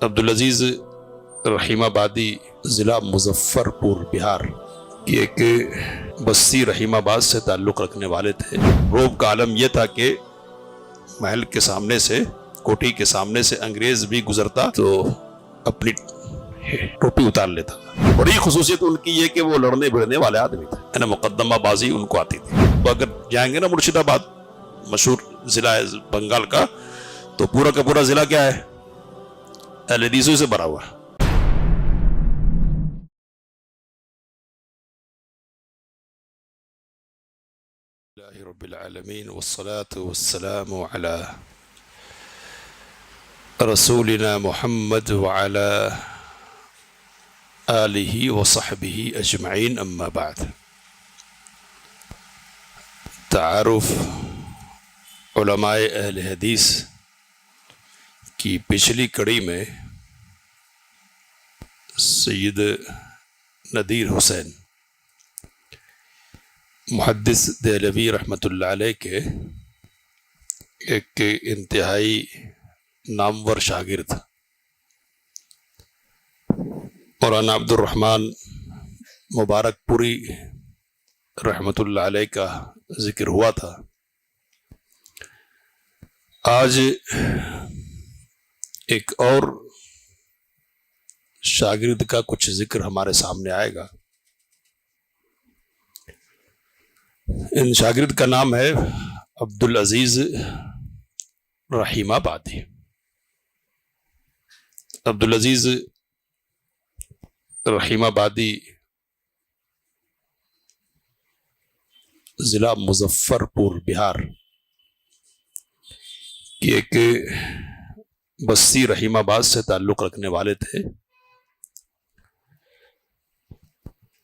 عبدالعزیز رحیم آبادی ضلع مظفر پور بہار کی ایک بستی رحیم آباد سے تعلق رکھنے والے تھے۔ روب کا عالم یہ تھا کہ محل کے سامنے سے، کوٹھی کے سامنے سے انگریز بھی گزرتا تو اپنی ٹوپی اتار لیتا۔ بڑی خصوصیت ان کی یہ کہ وہ لڑنے بڑھنے والے آدمی تھے، یعنی مقدمہ بازی ان کو آتی تھی۔ تو اگر جائیں گے نا مرشد آباد، مشہور ضلع ہے بنگال کا، تو پورا کا پورا ضلع کیا ہے؟ اہل حدیثوں سے بھرا ہوا ہے۔ اللہ رب العالمین والصلاة والسلام علی رسولنا محمد وعلی آلہ وصحبہ اجمعین، اما بعد۔ تعارف علماء اہل حدیث کی پچھلی کڑی میں سید نذیر حسین محدث دہلوی رحمۃ اللہ علیہ کے ایک انتہائی نامور شاگرد مولانا عبد الرحمن مبارک پوری رحمۃ اللہ علیہ کا ذکر ہوا تھا۔ آج ایک اور شاگرد کا کچھ ذکر ہمارے سامنے آئے گا۔ ان شاگرد کا نام ہے عبدالعزیز رحیم آبادی۔ عبدالعزیز رحیم آبادی ضلع مظفر پور بہار کی ایک بستی رحیم آباد سے تعلق رکھنے والے تھے۔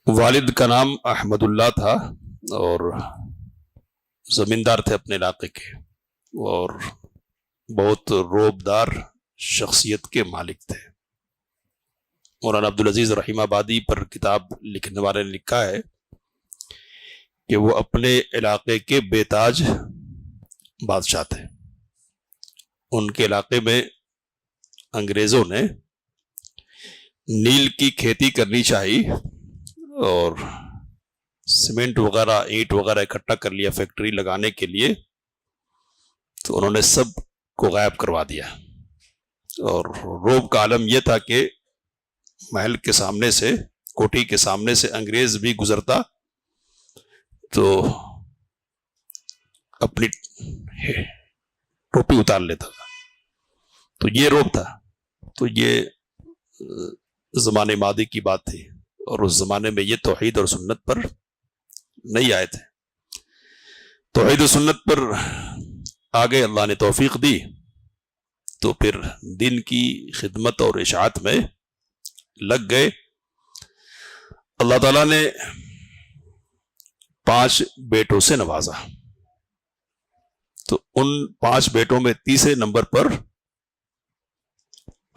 والد کا نام احمد اللہ تھا اور زمیندار تھے اپنے علاقے کے، اور بہت روبدار شخصیت کے مالک تھے۔ مولانا عبدالعزیز رحیم آبادی پر کتاب لکھنے والے نے لکھا ہے کہ وہ اپنے علاقے کے بے تاج بادشاہ تھے۔ ان کے علاقے میں انگریزوں نے نیل کی کھیتی کرنی چاہی اور سیمنٹ وغیرہ، اینٹ وغیرہ اکٹھا کر لیا فیکٹری لگانے کے لیے، تو انہوں نے سب کو غائب کروا دیا۔ اور روب کا عالم یہ تھا کہ محل کے سامنے سے، کوٹھی کے سامنے سے انگریز بھی گزرتا تو اپنی ٹوپی اتار لیتا تھا۔ تو یہ روب تھا۔ تو یہ زمانے ماضی کی بات تھی، اور اس زمانے میں یہ توحید اور سنت پر نہیں آئے تھے۔ توحید و سنت پر آگے اللہ نے توفیق دی تو پھر دین کی خدمت اور اشاعت میں لگ گئے۔ اللہ تعالیٰ نے 5 بیٹوں سے نوازا، تو ان 5 بیٹوں میں تیسرے نمبر پر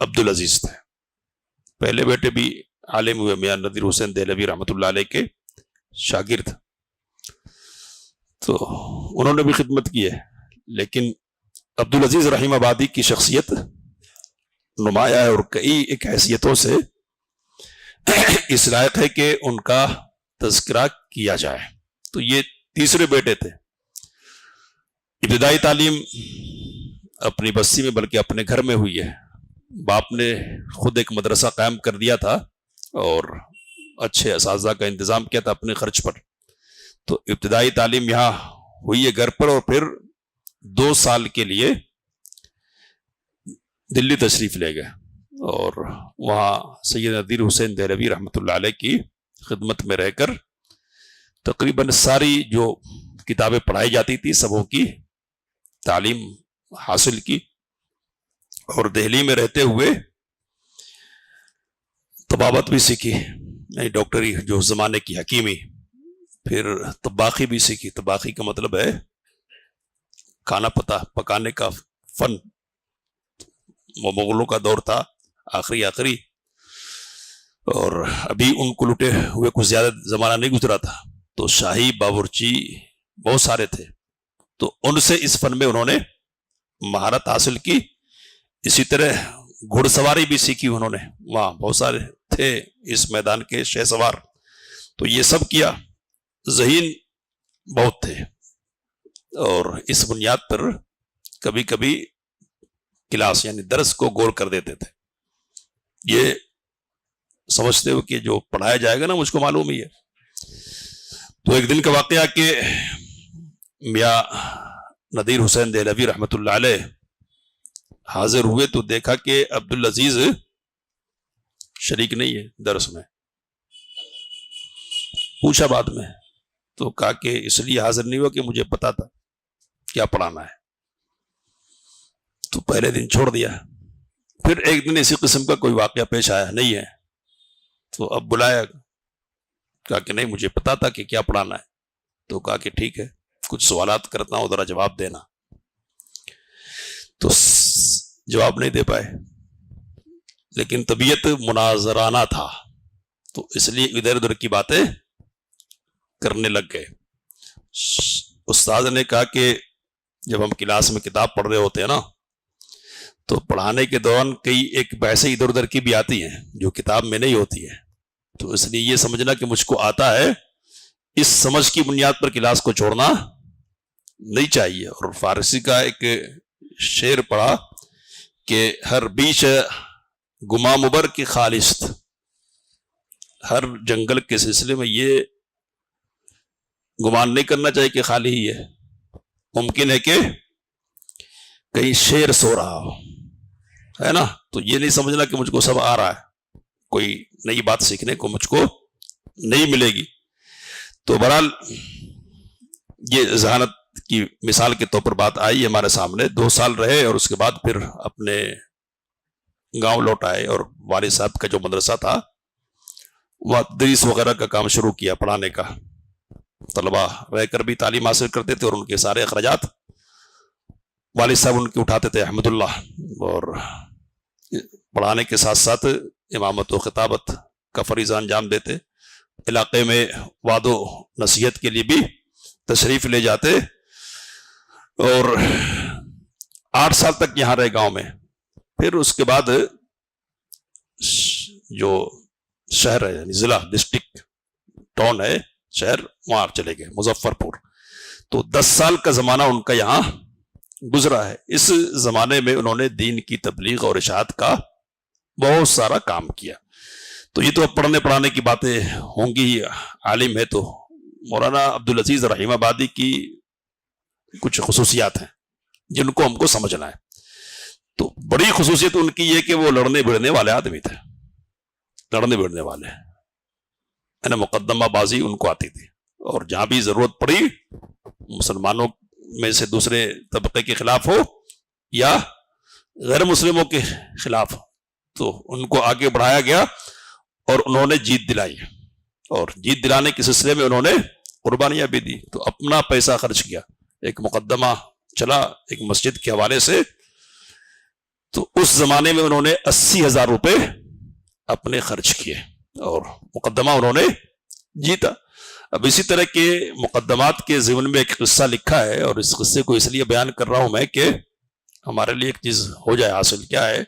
عبدالعزیز تھے۔ پہلے بیٹے بھی عالم ہوئے، میاں نذیر حسین دہلوی رحمۃ اللہ علیہ کے شاگرد، تو انہوں نے بھی خدمت کی ہے، لیکن عبدالعزیز رحیم آبادی کی شخصیت نمایاں ہے اور کئی ایک حیثیتوں سے اس لائق ہے کہ ان کا تذکرہ کیا جائے۔ تو یہ تیسرے بیٹے تھے۔ ابتدائی تعلیم اپنی بستی میں بلکہ اپنے گھر میں ہوئی ہے۔ باپ نے خود ایک مدرسہ قائم کر دیا تھا اور اچھے اساتذہ کا انتظام کیا تھا اپنے خرچ پر، تو ابتدائی تعلیم یہاں ہوئی ہے گھر پر، اور پھر 2 سال کے لیے دلی تشریف لے گئے اور وہاں سید نذیر حسین دہلوی رحمۃ اللہ علیہ کی خدمت میں رہ کر تقریباً ساری جو کتابیں پڑھائی جاتی تھی سبوں کی تعلیم حاصل کی، اور دہلی میں رہتے ہوئے طبابت بھی سیکھی، نہیں ڈاکٹری جو زمانے کی حکیمی، پھر طباخی بھی سیکھی۔ طباخی کا مطلب ہے کھانا پکانے کا فن۔ وہ مغلوں کا دور تھا آخری، اور ابھی ان کو لٹے ہوئے کچھ زیادہ زمانہ نہیں گزرا تھا، تو شاہی باورچی بہت سارے تھے، تو ان سے اس فن میں انہوں نے مہارت حاصل کی۔ اسی طرح گھڑ سواری بھی سیکھی انہوں نے، وہاں بہت سارے تھے اس میدان کے شہ سوار، تو یہ سب کیا، ذہین بہت تھے، اور اس بنیاد پر کبھی کبھی کلاس یعنی درس کو گول کر دیتے تھے، یہ سمجھتے ہو کہ جو پڑھایا جائے گا نا مجھ کو معلوم ہی ہے۔ تو ایک دن کا واقعہ کہ میاں نذیر حسین دہلوی رحمۃ اللہ علیہ حاضر ہوئے تو دیکھا کہ عبدالعزیز شریک نہیں ہے درس میں، پوچھا بعد میں تو کہا کہ اس لیے حاضر نہیں ہوا کہ مجھے پتا تھا کیا پڑھانا ہے، تو پہلے دن چھوڑ دیا۔ پھر ایک دن اسی قسم کا کوئی واقعہ پیش آیا، نہیں ہے، تو اب بلایا، کہا کہ نہیں مجھے پتا تھا کہ کیا پڑھانا ہے، تو کہا کہ ٹھیک ہے کچھ سوالات کرتا ہوں ذرا جواب دینا، تو جواب نہیں دے پائے، لیکن طبیعت مناظرانہ تھا تو اس لیے ادھر ادھر کی باتیں کرنے لگ گئے۔ استاد نے کہا کہ جب ہم کلاس میں کتاب پڑھ رہے ہوتے ہیں نا تو پڑھانے کے دوران کئی ایک بحثیں ادھر ادھر کی بھی آتی ہیں جو کتاب میں نہیں ہوتی ہے، تو اس لیے یہ سمجھنا کہ مجھ کو آتا ہے اس سمجھ کی بنیاد پر کلاس کو چھوڑنا نہیں چاہیے۔ اور فارسی کا ایک شعر پڑھا کہ ہر بیچ گما مبر کی خالص، ہر جنگل کے سلسلے میں یہ گمان نہیں کرنا چاہیے کہ خالی ہی ہے، ممکن ہے کہ کہیں شیر سو رہا ہو، ہے نا، تو یہ نہیں سمجھنا کہ مجھ کو سب آ رہا ہے، کوئی نئی بات سیکھنے کو مجھ کو نہیں ملے گی۔ تو بہرحال یہ ذہانت کی مثال کے طور پر بات آئی ہمارے سامنے، 2 سال رہے اور اس کے بعد پھر اپنے گاؤں لوٹ آئے، اور والد صاحب کا جو مدرسہ تھا وہ تدریس وغیرہ کا کام شروع کیا، پڑھانے کا، طلبہ رہ کر بھی تعلیم حاصل کرتے تھے اور ان کے سارے اخراجات والد صاحب ان کے اٹھاتے تھے احمد اللہ، اور پڑھانے کے ساتھ ساتھ امامت و خطابت کا فریضہ انجام دیتے، علاقے میں وعد و نصیحت کے لیے بھی تشریف لے جاتے، اور 8 سال تک یہاں رہے گاؤں میں۔ پھر اس کے بعد جو شہر ہے یعنی ضلع ڈسٹرکٹ ٹاؤن ہے شہر، وہاں چلے گئے مظفر پور، تو 10 سال کا زمانہ ان کا یہاں گزرا ہے۔ اس زمانے میں انہوں نے دین کی تبلیغ اور اشاعت کا بہت سارا کام کیا۔ تو یہ تو اب پڑھنے پڑھانے کی باتیں ہوں گی، عالم ہے تو مولانا عبدالعزیز رحیم آبادی کی کچھ خصوصیات ہیں جن کو ہم کو سمجھنا ہے۔ تو بڑی خصوصیت ان کی یہ کہ وہ لڑنے بھڑنے والے آدمی تھے، لڑنے بھڑنے والے، یعنی مقدمہ بازی ان کو آتی تھی، اور جہاں بھی ضرورت پڑی مسلمانوں میں سے دوسرے طبقے کے خلاف ہو یا غیر مسلموں کے خلاف، تو ان کو آگے بڑھایا گیا اور انہوں نے جیت دلائی، اور جیت دلانے کے سلسلے میں انہوں نے قربانیاں بھی دی، تو اپنا پیسہ خرچ کیا، ایک مقدمہ چلا ایک مسجد کے حوالے سے، تو اس زمانے میں انہوں نے 80,000 روپے اپنے خرچ کیے اور مقدمہ انہوں نے جیتا۔ اب اسی طرح کے مقدمات کے ضمن میں ایک قصہ لکھا ہے، اور اس قصے کو اس لیے بیان کر رہا ہوں میں کہ ہمارے لیے ایک چیز ہو جائے حاصل، کیا ہے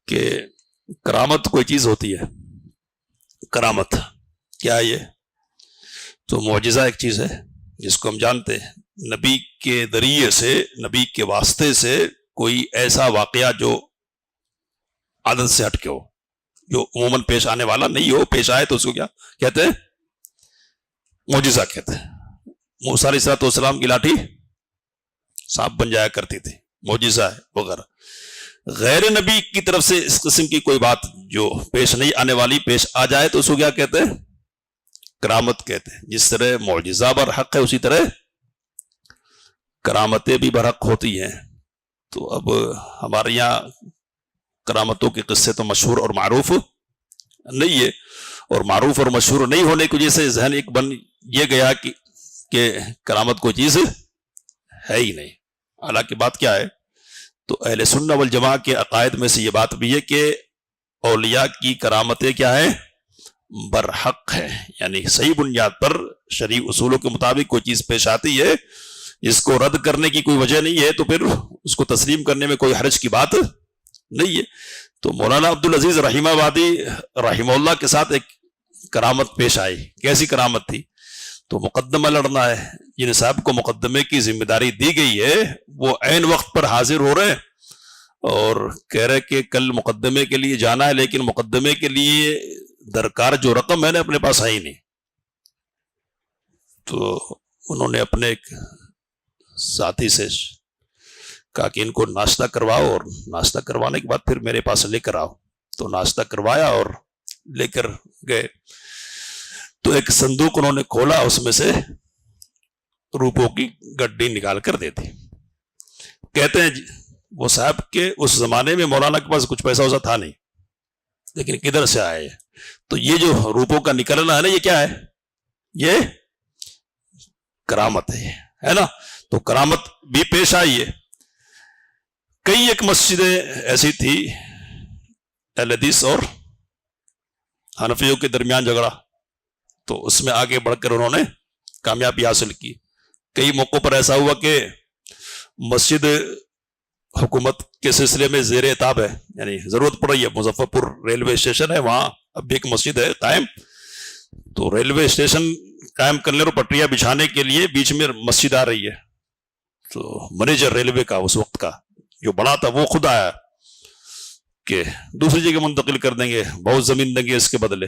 کہ کرامت کوئی چیز ہوتی ہے، کرامت کیا ہے؟ یہ تو معجزہ ایک چیز ہے جس کو ہم جانتے ہیں، نبی کے ذریعے سے، نبی کے واسطے سے کوئی ایسا واقعہ جو عادت سے ہٹ کے ہو، جو عموماً پیش آنے والا نہیں ہو، پیش آئے تو اس کو کیا کہتے ہیں؟ معجزہ کہتے ہیں۔ موسیٰ علیہ السلام کی لاٹھی سانپ بن جایا کرتی تھی، معجزہ ہے وغیرہ۔ غیر نبی کی طرف سے اس قسم کی کوئی بات جو پیش نہیں آنے والی پیش آ جائے تو اس کو کیا کہتے ہیں؟ کرامت کہتے ہیں۔ جس طرح معجزہ برحق ہے اسی طرح کرامتیں بھی برحق ہوتی ہیں۔ تو اب ہمارے یہاں کرامتوں کے قصے تو مشہور اور معروف نہیں ہے، اور معروف اور مشہور نہیں ہونے کی وجہ سے ذہن ایک بن یہ گیا کہ کرامت کوئی چیز ہے ہی نہیں۔ حالانکہ بات کیا ہے؟ تو اہل سنہ والجماع کے عقائد میں سے یہ بات بھی ہے کہ اولیاء کی کرامتیں کیا ہیں؟ برحق ہے، یعنی صحیح بنیاد پر شرعی اصولوں کے مطابق کوئی چیز پیش آتی ہے، اس کو رد کرنے کی کوئی وجہ نہیں ہے، تو پھر اس کو تسلیم کرنے میں کوئی حرج کی بات نہیں ہے. تو مولانا عبدالعزیز رحیم آبادی رحمہ اللہ کے ساتھ ایک کرامت پیش آئی. کیسی کرامت تھی؟ تو مقدمہ لڑنا ہے، جن صاحب کو مقدمے کی ذمہ داری دی گئی ہے وہ عین وقت پر حاضر ہو رہے ہیں اور کہہ رہے کہ کل مقدمے کے لیے جانا ہے، لیکن مقدمے کے لیے درکار جو رقم ہے نا اپنے پاس آئی نہیں. تو انہوں نے اپنے ایک ساتھی سے کہا کہ ان کو ناشتہ کرواؤ، اور ناشتہ کروانے کے بعد پھر میرے پاس لے کر آؤ. تو ناشتہ کروایا اور لے کر گئے. تو ایک صندوق انہوں نے کھولا، اس میں سے روپوں کی گڈی نکال کر دے دی. کہتے ہیں وہ صاحب کہ اس زمانے میں مولانا کے پاس کچھ پیسہ ویسا تھا نہیں، لیکن کدھر سے آئے؟ تو یہ جو روپوں کا نکلنا ہے نا، یہ کیا ہے؟ یہ کرامت ہے نا. تو کرامت بھی پیش آئی ہے. کئی ایک مسجدیں ایسی تھی، اہل حدیث اور حنفیوں کے درمیان جھگڑا، تو اس میں آگے بڑھ کر انہوں نے کامیابی حاصل کی. کئی موقعوں پر ایسا ہوا کہ مسجد حکومت کے سلسلے میں زیر اعتاب ہے، یعنی ضرورت پڑ رہی ہے. مظفر پور ریلوے اسٹیشن ہے، وہاں اب بھی ایک مسجد ہے قائم. تو ریلوے اسٹیشن قائم کرنے اور پٹریاں بچھانے کے لیے بیچ میں مسجد آ رہی ہے. تو مینیجر ریلوے کا اس وقت کا جو بڑا تھا وہ خود آیا کہ دوسری جگہ منتقل کر دیں گے، بہت زمین دیں گے اس کے بدلے.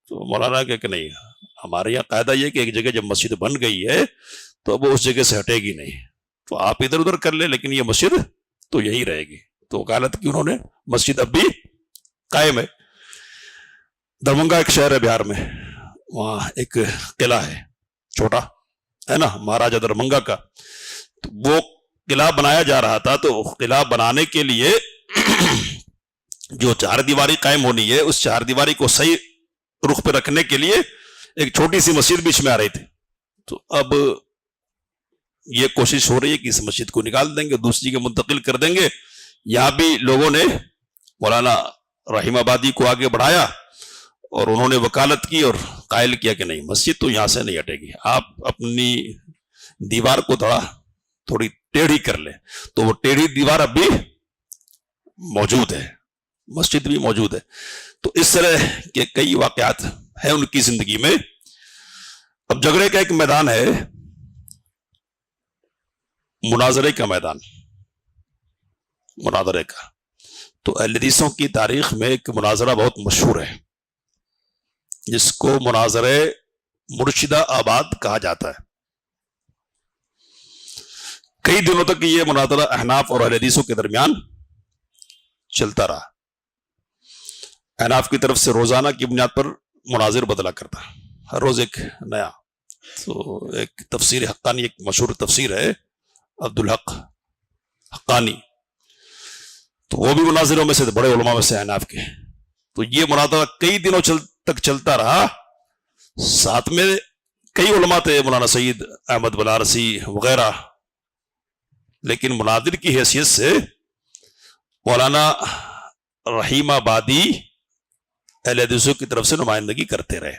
تو مولانا کہ نہیں، ہمارے یہاں قاعدہ یہ کہ ایک جگہ جب مسجد بن گئی ہے تو اب اس جگہ سے ہٹے گی نہیں. تو آپ ادھر ادھر کر لیں لیکن یہ مسجد تو یہی رہے گی. تو وکالت کی انہوں نے، مسجد اب بھی قائم ہے. دربھنگہ ایک شہر ہے بہار میں، وہاں ایک قلعہ ہے چھوٹا ہے نا، مہاراجہ دربھنگہ کا. تو وہ قلعہ بنایا جا رہا تھا. تو قلعہ بنانے کے لیے جو چار دیواری قائم ہونی ہے، اس چار دیواری کو صحیح رخ پہ رکھنے کے لیے ایک چھوٹی سی مسجد بیچ میں آ رہی تھی. تو اب یہ کوشش ہو رہی ہے کہ اس مسجد کو نکال دیں گے، دوسری جگہ منتقل کر دیں گے. یہاں بھی لوگوں نے مولانا رحیم آبادی کو آگے بڑھایا اور انہوں نے وکالت کی اور قائل کیا کہ نہیں، مسجد تو یہاں سے نہیں ہٹے گی، آپ اپنی دیوار کو تھوڑی ٹیڑھی کر لیں. تو وہ ٹیڑھی دیوار اب بھی موجود ہے، مسجد بھی موجود ہے. تو اس طرح کے کئی واقعات ہیں ان کی زندگی میں. اب جھگڑے کا ایک میدان ہے، مناظرے کا میدان، مناظرے کا. تو اہل حدیثوں کی تاریخ میں ایک مناظرہ بہت مشہور ہے جس کو مناظرے مرشدہ آباد کہا جاتا ہے. کئی دنوں تک یہ مناظرہ احناف اور اہل حدیثوں کے درمیان چلتا رہا. احناف کی طرف سے روزانہ کی بنیاد پر مناظر بدلا کرتا، ہر روز ایک نیا. تو ایک تفسیر حقانی، ایک مشہور تفسیر ہے عبدالحق حقانی، تو وہ بھی مناظروں میں سے بڑے علماء میں سے احناف کے. تو یہ مناظرہ کئی دنوں تک چلتا رہا. ساتھ میں کئی علماء تھے، مولانا سید احمد بلارسی وغیرہ، لیکن مناظر کی حیثیت سے مولانا رحیم آبادی اہل حدیثوں کی طرف سے نمائندگی کرتے رہے.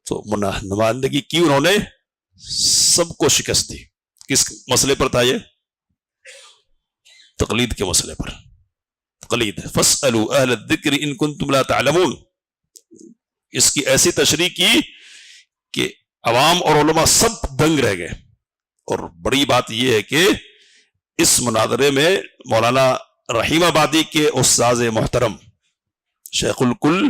تو نمائندگی کی انہوں نے، سب کو شکست دی. کس مسئلے پر تھا یہ؟ تقلید کے مسئلے پر. تقلید، فاسألوا اہل الذکر ان کنتم لا تعلمون. اس کی ایسی تشریح کی کہ عوام اور علماء سب دنگ رہ گئے. اور بڑی بات یہ ہے کہ اس مناظرے میں مولانا رحیم آبادی کے استاذ محترم شیخ الکل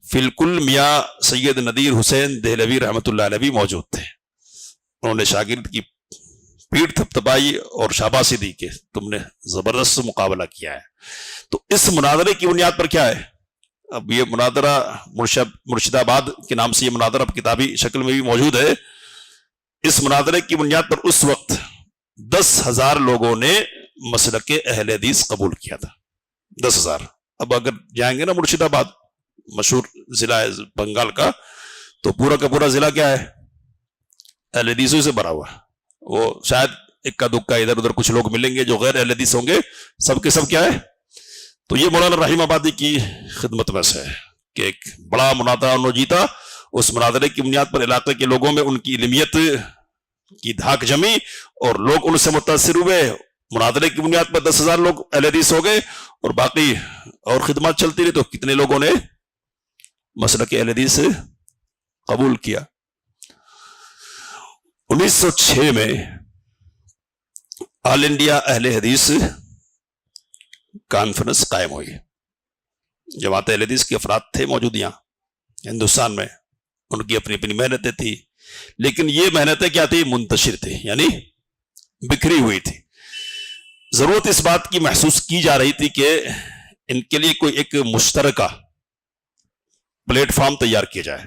فی الکل میاں سید نذیر حسین دہلوی رحمۃ اللہ علیہ موجود تھے. انہوں نے شاگرد کی پیٹھ تھپتھپائی اور شاباشی دی کہ تم نے زبردست مقابلہ کیا ہے. تو اس مناظرے کی بنیاد پر کیا ہے؟ اب یہ مناظرہ مرشد آباد کے نام سے یہ مناظرہ اب کتابی شکل میں بھی موجود ہے. اس مناظرے کی بنیاد پر اس وقت 10,000 لوگوں نے مسلک اہل حدیث قبول کیا تھا. 10,000. اب اگر جائیں گے نا مرشد آباد، مشہور ضلع ہے بنگال کا، تو پورا کا پورا ضلع کیا ہے؟ اہل حدیثوں سے بھرا ہوا. وہ شاید اکا دکا ادھر ادھر کچھ لوگ ملیں گے جو غیر اہل حدیث ہوں گے، سب کے سب کیا ہے؟ تو یہ مولانا رحیم آبادی کی خدمت میں سے ہے کہ ایک بڑا مناظرہ انہوں نے جیتا. اس مناظرے کی بنیاد پر علاقے کے لوگوں میں ان کی علمیت کی دھاک جمی اور لوگ ان سے متاثر ہوئے مناظرے کی بنیاد پر 10,000 لوگ اہل حدیث ہو گئے اور باقی اور خدمات چلتی رہی تو کتنے لوگوں نے مسلک اہل حدیث قبول کیا۔ 1906 میں آل انڈیا اہل حدیث کانفرنس قائم ہوئی۔ جماعت اہل حدیث کے افراد تھے موجود یہاں ہندوستان میں، ان کی اپنی اپنی محنتیں تھی، لیکن یہ محنتیں کیا تھی؟ منتشر تھی، یعنی بکھری ہوئی تھی۔ ضرورت اس بات کی محسوس کی جا رہی تھی کہ ان کے لیے کوئی ایک مشترکہ پلیٹ فارم تیار کیا جائے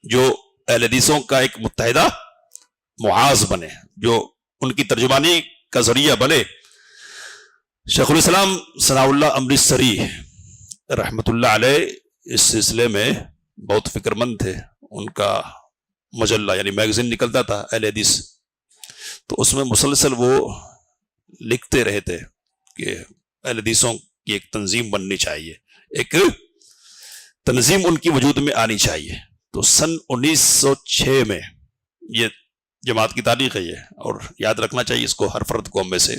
جو اہل حدیثوں کا ایک متحدہ محاذ بنے، جو ان کی ترجمانی کا ذریعہ بنے۔ شیخ الاسلام ثناء اللہ امرتسری رحمت اللہ علیہ اس سلسلے میں بہت فکر مند تھے۔ ان کا مجلہ یعنی میگزین نکلتا تھا اہل حدیث، تو اس میں مسلسل وہ لکھتے رہے تھے کہ اہل حدیثوں کی ایک تنظیم بننی چاہیے، ایک تنظیم ان کی وجود میں آنی چاہیے۔ تو سن 1906 میں، یہ جماعت کی تاریخ ہے یہ، اور یاد رکھنا چاہیے اس کو ہر فرد کو ہم میں سے،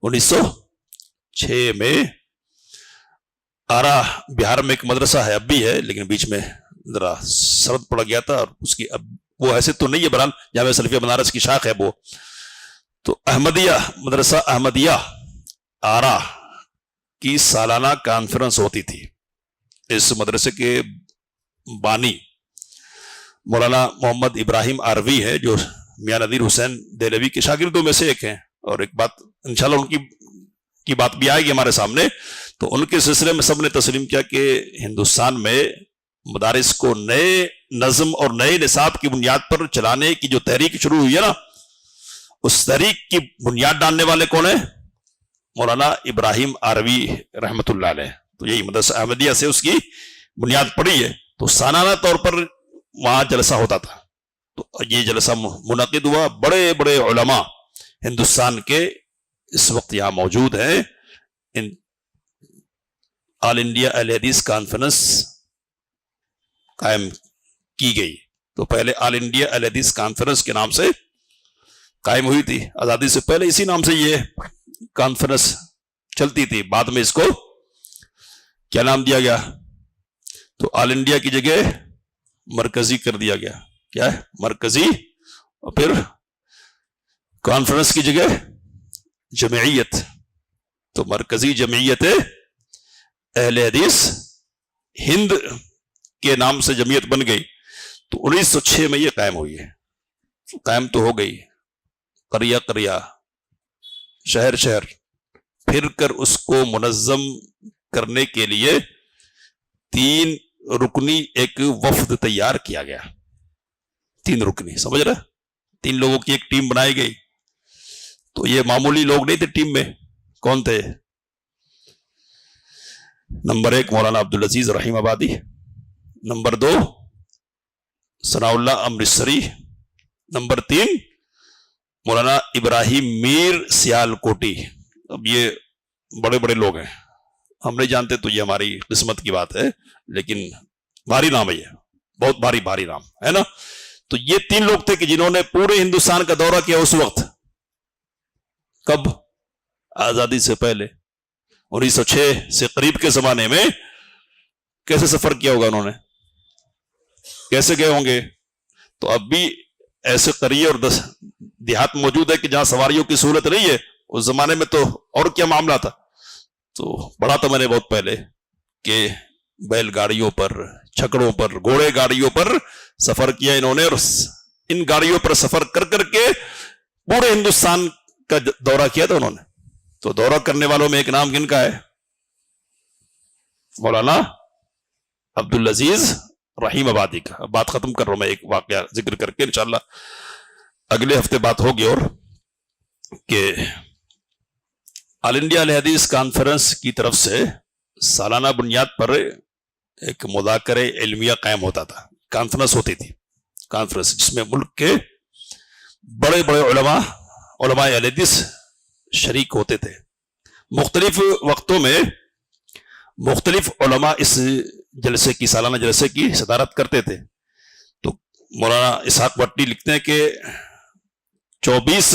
1906 میں آرا بہار میں ایک مدرسہ ہے، اب بھی ہے لیکن بیچ میں ذرا سرد پڑ گیا تھا، اور اس کی اب وہ ایسے تو نہیں ہے، بہرحال جامعہ سلفیہ بنارس کی شاخ ہے وہ۔ تو احمدیہ مدرسہ احمدیہ آرا کی سالانہ کانفرنس ہوتی تھی۔ اس مدرسے کے بانی مولانا محمد ابراہیم آروی ہے، جو میاں نذیر حسین دہلوی کے شاگردوں میں سے ایک ہیں، اور ایک بات انشاءاللہ ان کی بات بھی آئے گی ہمارے سامنے۔ تو ان کے سلسلے میں سب نے تسلیم کیا کہ ہندوستان میں مدارس کو نئے نظم اور نئے نصاب کی بنیاد پر چلانے کی جو تحریک شروع ہوئی ہے نا، اس تحریک کی بنیاد ڈالنے والے کون ہیں؟ مولانا ابراہیم آروی رحمت اللہ علیہ۔ تو یہی مدرسہ احمدیہ سے اس کی بنیاد پڑی ہے۔ تو سالانہ طور پر وہاں جلسہ ہوتا تھا، تو یہ جلسہ منعقد ہوا۔ بڑے بڑے علماء ہندوستان کے اس وقت یہاں موجود ہیں۔ ان آل انڈیا اہل حدیث کانفرنس قائم کی گئی، تو پہلے آل انڈیا اہل حدیث کانفرنس کے نام سے قائم ہوئی تھی، آزادی سے پہلے اسی نام سے یہ کانفرنس چلتی تھی۔ بعد میں اس کو کیا نام دیا گیا؟ تو آل انڈیا کی جگہ مرکزی کر دیا گیا۔ کیا ہے؟ مرکزی، اور پھر کانفرنس کی جگہ جمعیت، تو مرکزی جمعیت اہل حدیث ہند کے نام سے جمعیت بن گئی۔ تو 1906 میں یہ قائم ہوئی ہے، قائم تو ہو گئی، قریہ قریہ، شہر شہر پھر کر اس کو منظم کرنے کے لیے 3 رکنی ایک وفد تیار کیا گیا۔ 3 رکنی، سمجھ رہے؟ 3 لوگوں کی ایک ٹیم بنائی گئی۔ تو یہ معمولی لوگ نہیں تھے ٹیم میں۔ کون تھے؟ نمبر 1 مولانا عبدالعزیز رحیم آبادی، نمبر 2 ثناء اللہ امرتسری، نمبر 3 مولانا ابراہیم میر سیال کوٹی۔ اب یہ بڑے بڑے لوگ ہیں، ہم نہیں جانتے تو یہ ہماری قسمت کی بات ہے، لیکن بھاری نام ہے، یہ بہت بھاری نام ہے نا۔ تو یہ 3 لوگ تھے کہ جنہوں نے پورے ہندوستان کا دورہ کیا اس وقت۔ کب؟ آزادی سے پہلے، 1906 سے قریب کے زمانے میں۔ کیسے سفر کیا ہوگا انہوں نے؟ کیسے گئے ہوں گے؟ تو اب بھی ایسے قریے اور دیہات موجود ہے کہ جہاں سواریوں کی سہولت نہیں ہے۔ اس زمانے میں تو اور کیا معاملہ تھا۔ تو پڑھا تھا میں نے بہت پہلے کہ بیل گاڑیوں پر، چھکڑوں پر، گھوڑے گاڑیوں پر سفر کیا انہوں نے، اور ان گاڑیوں پر سفر کر کر کے پورے ہندوستان کا دورہ کیا تھا انہوں نے۔ تو دورہ کرنے والوں میں ایک نام کن کا ہے؟ مولانا عبدالعزیز رحیم آبادی کا۔ اب بات ختم کر رہا ہوں میں ایک واقعہ ذکر کر کے، انشاءاللہ اگلے ہفتے بات ہوگی، اور کہ آل انڈیا اہل حدیث کانفرنس کی طرف سے سالانہ بنیاد پر ایک مذاکرہ علمیہ قائم ہوتا تھا، کانفرنس ہوتی تھی، کانفرنس جس میں ملک کے بڑے بڑے علماء اہل حدیث شریک ہوتے تھے۔ مختلف وقتوں میں مختلف علماء اس جلسے کی، سالانہ جلسے کی صدارت کرتے تھے۔ تو مولانا اسحاق بٹی لکھتے ہیں کہ 24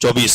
24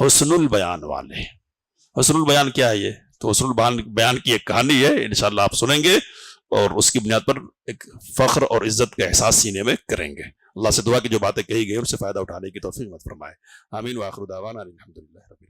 حسن البیان والے. حسن البیان کیا ہے یہ؟ تو حسن البیان کی ایک کہانی ہے، انشاءاللہ آپ سنیں گے اور اس کی بنیاد پر ایک فخر اور عزت کا احساس سینے میں کریں گے. اللہ سے دعا کی جو باتیں کہی گئی ان سے فائدہ اٹھانے کی توفیق مت فرمائے. آمین. وآخر دعوانا الحمدللہ رب العالمین.